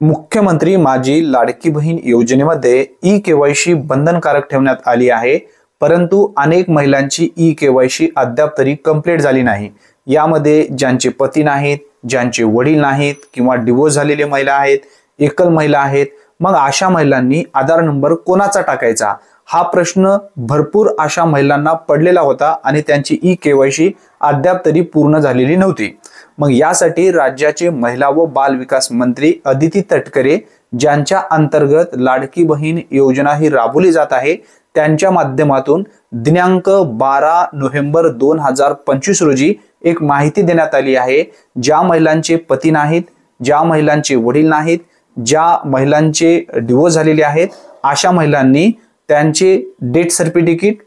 मुख्यमंत्री माझी लाडकी बहीण योजनेमध्ये ई-केवायसी बंधनकारक ठेवण्यात आली आहे, परंतु अनेक महिलांची ई-केवायसी अद्याप तरी कंप्लीट झाली नाही। यामध्ये ज्यांचे पती नाहीत, ज्यांचे वडील नाहीत किंवा डिवोर्स झालेले महिला आहेत, एकल महिला आहेत, मग अशा महिलांनी आधार नंबर कोणाचा टाकायचा हा प्रश्न भरपूर अशा महिलांना पडलेला होता आणि त्यांची ई-केवायसी अद्याप तरी पूर्ण झालेली नव्हती। मग यासाठी राज्याचे महिला व बाल विकास मंत्री अदिती तटकरे ज्यांच्या अंतर्गत लाडकी बहीण योजना ही राबवली जात आहे, त्यांच्या माध्यमातून दिनांक 12 नोव्हेंबर 2025 रोजी एक माहिती देण्यात आली आहे। ज्या महिलांचे पती नाहीत, ज्या महिलांचे वडील नाहीत, ज्या महिलांचे डिवोर्स झालेले आहेत, अशा महिलांनी त्यांचे डेथ सर्टिफिकेट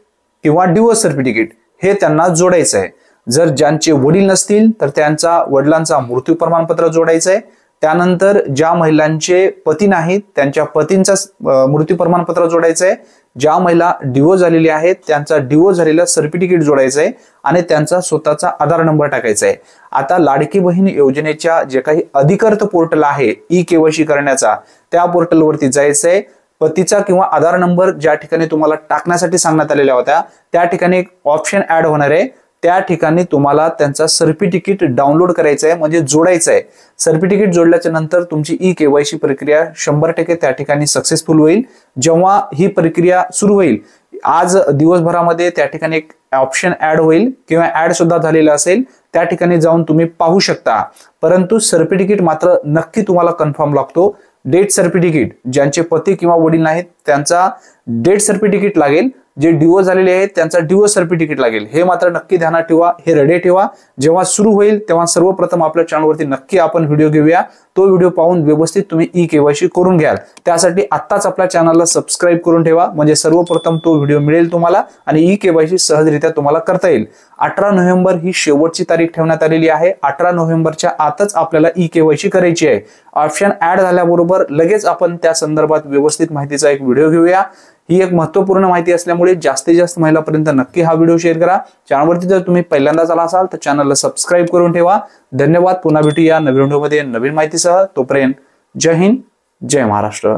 किंवा डिवोर्स सर्टिफिकेट हे त्यांना जोडायचं आहे। जर ज्यांचे वडील नसतील तर त्यांचा वडिलांचा मृत्यू प्रमाणपत्र जोडायचं आहे। त्यानंतर ज्या महिलांचे पती नाहीत त्यांच्या पतींचा मृत्यू प्रमाणपत्र जोडायचं आहे। ज्या महिला डिवोर्स झालेली आहेत त्यांचा डिवोर्स झालेला सर्टिफिकेट जोडायचं आहे आणि त्यांचा स्वतःचा आधार नंबर टाकायचा आहे। आता लाडकी बहीण योजनेच्या जे काही अधिकृत पोर्टल आहे ई-केवायसी करण्याचा, त्या पोर्टलवरती जायचं आहे। पतीचा किंवा आधार नंबर ज्या ठिकाणी तुम्हाला टाकण्यासाठी सांगण्यात आलेल्या होत्या त्या ठिकाणी एक ऑप्शन ऍड होणार आहे। त्या ठिकाणी तुम्हाला त्यांचा सर्टिफिकेट डाउनलोड करायचा आहे, म्हणजे जोडायचं आहे। सर्टिफिकेट जोडल्याच्या नंतर तुमची ई-केवायसी प्रक्रिया 100% त्या ठिकाणी सक्सेसफुल होईल। जेव्हा ही प्रक्रिया सुरू होईल, आज दिवसभरामध्ये त्या ठिकाणी एक ऑप्शन ऍड होईल किंवा ऍड सुद्धा झालेला असेल, त्या ठिकाणी जाऊन तुम्ही पाहू शकता। परंतु सर्टिफिकेट मात्र नक्की तुम्हाला कन्फर्म लागतो। डेथ सर्टिफिकेट ज्यांचे पती किंवा वडील नाहीत त्यांचा डेथ सर्टिफिकेट लागेल, जे डिवोर्स झालेले आहेत त्यांचा डिवोर्स सर्टिफिकेट लागेल। हे मात्र नक्की ध्यानात ठेवा, हे रेडी ठेवा। जेव्हा सुरू होईल तेव्हा सर्वप्रथम आपल्या चॅनलवरती नक्की आपण व्हिडिओ घेऊया। तो व्हिडिओ पाहून व्यवस्थित तुम्ही ई-केवायसी करून घ्याल। त्यासाठी आत्ताच आपल्या चॅनलला सबस्क्राइब करून ठेवा, म्हणजे सर्वप्रथम तो व्हिडिओ मिळेल तुम्हाला आणि ई-केवायसी सहजरित्या तुम्हाला करता येईल। 18 नोव्हेंबर ही शेवटची तारीख ठेवण्यात आलेली आहे। 18 नोव्हेंबरच्या आतच आपल्याला ई-केवायसी करायची आहे। ऑप्शन ऍड झाल्याबरोबर लगेच आपण त्या संदर्भात व्यवस्थित माहितीचा एक व्हिडिओ घेऊया। ही एक महत्त्वपूर्ण माहिती असल्यामुळे जास्तीत जास्त महिलांपर्यंत नक्की हा व्हिडिओ शेअर करा। चॅनलवरती जर तुम्ही पहिल्यांदाच आला असाल तर चॅनलला सबस्क्राइब करून ठेवा। धन्यवाद। पुन्हा भेटूया नवीन व्हिडिओमध्ये नवीन माहितीसह। तोपर्यंत जय हिंद, जय महाराष्ट्र।